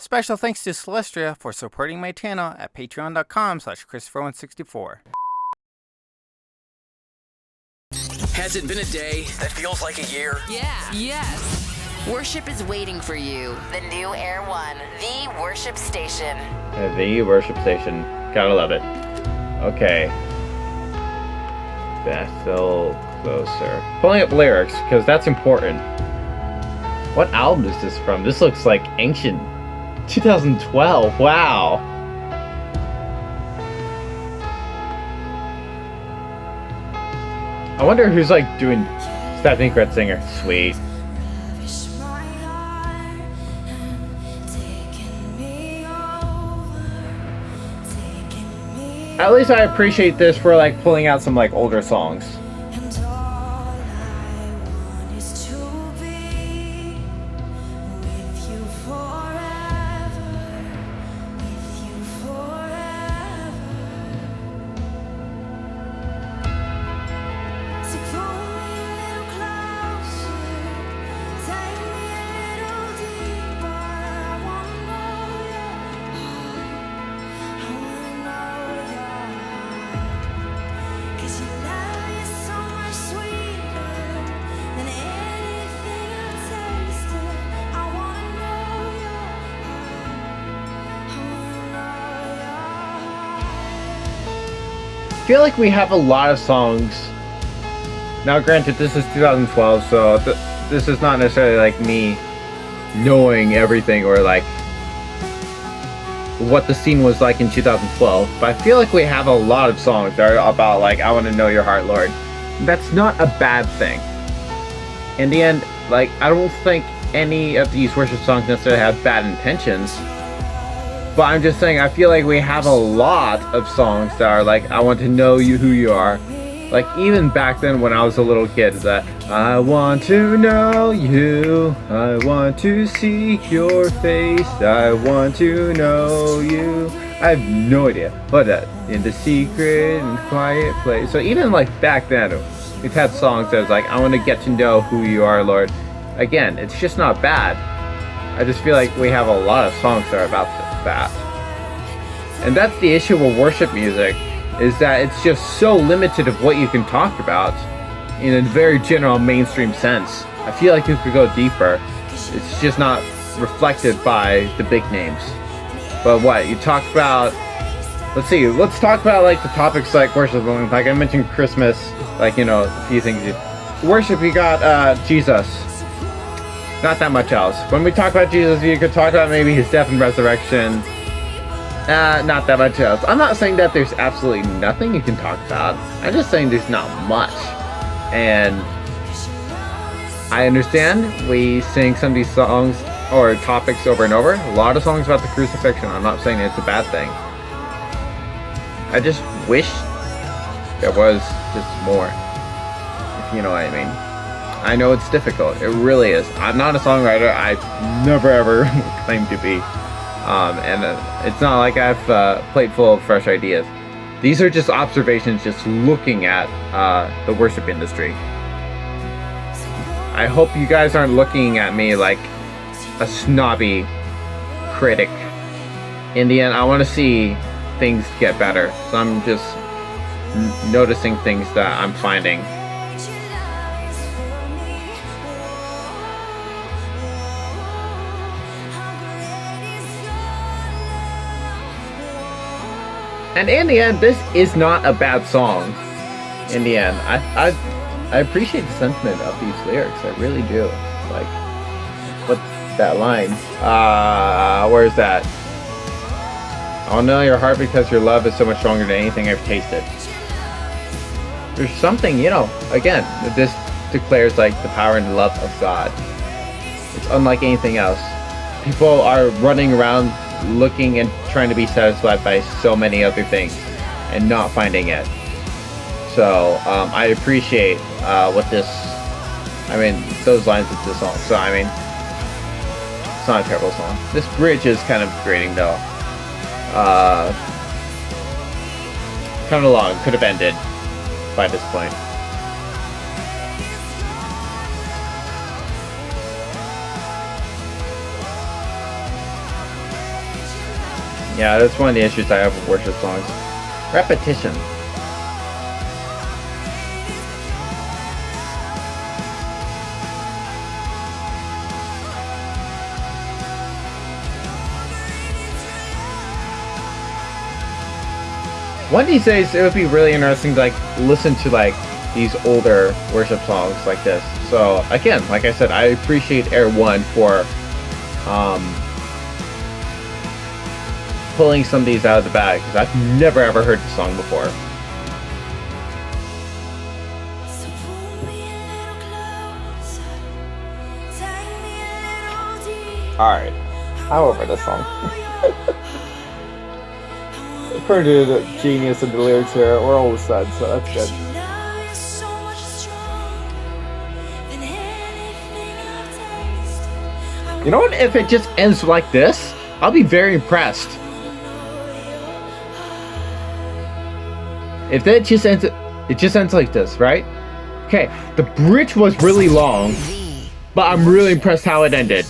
Special thanks to Celestia for supporting my channel at patreon.com/Christopher164. Has it been a day that feels like a year? Yeah. Yes. Worship is waiting for you. The new Air One, the worship station. The worship station. Gotta love it. Okay. Bethel closer. Pulling up lyrics, because that's important. What album is this from? This looks like ancient. 2012. Wow. I wonder who's like doing Stephanie Gretz singer. Sweet. At least I appreciate this for like pulling out some like older songs. I feel like we have a lot of songs. Now granted, this is 2012, so this is not necessarily like me knowing everything or like what the scene was like in 2012, but I feel like we have a lot of songs that are about like, I want to know your heart, Lord. That's not a bad thing. In the end, like, I don't think any of these worship songs necessarily have bad intentions. But I'm just saying, I feel like we have a lot of songs that are like, I want to know you, who you are. Like, even back then when I was a little kid, that I want to know you, I want to seek your face, I want to know you. I have no idea what that, in the secret and quiet place. So even like back then, we've had songs that was like, I want to get to know who you are, Lord. Again, it's just not bad. I just feel like we have a lot of songs that are about that. And that's the issue with worship music, is that it's just so limited of what you can talk about in a very general mainstream sense. I feel like you could go deeper. It's just not reflected by the big names. But what, you talk about, let's talk about like the topics like worship, like I mentioned Christmas, like, you know, a few things. Worship, you got Jesus. Not that much else. When we talk about Jesus, you could talk about maybe his death and resurrection. Not that much else. I'm not saying that there's absolutely nothing you can talk about. I'm just saying there's not much. And I understand we sing some of these songs or topics over and over. A lot of songs about the crucifixion. I'm not saying it's a bad thing. I just wish there was just more. If you know what I mean. I know it's difficult. It really is. I'm not a songwriter. I never ever claim to be. And it's not like I've played full of fresh ideas. These are just observations, just looking at the worship industry. I hope you guys aren't looking at me like a snobby critic. In the end, I want to see things get better. So I'm just noticing things that I'm finding. And in the end, this is not a bad song. In the end, I appreciate the sentiment of these lyrics. I really do. Like, what's that line? Where's that? I'll know your heart because your love is so much stronger than anything I've tasted. There's something, you know, again, this declares like the power and the love of God. It's unlike anything else. People are running around looking and trying to be satisfied by so many other things and not finding it. So I appreciate what this, I mean, those lines of this song. So I mean, it's not a terrible song. This bridge is kind of grating though. Kind of long. Could have ended by this point. Yeah, that's one of the issues I have with worship songs. Repetition. One of these days, it would be really interesting to like listen to like these older worship songs like this. So again, like I said, I appreciate Air One for pulling some of these out of the bag because I've never ever heard the song before. Alright, I'm over this song. Pretty good genius in the lyrics here. We're almost said, so that's good. You know what? If it just ends like this, I'll be very impressed. If that just ends, it just ends like this, right? Okay, the bridge was really long, but I'm really impressed how it ended.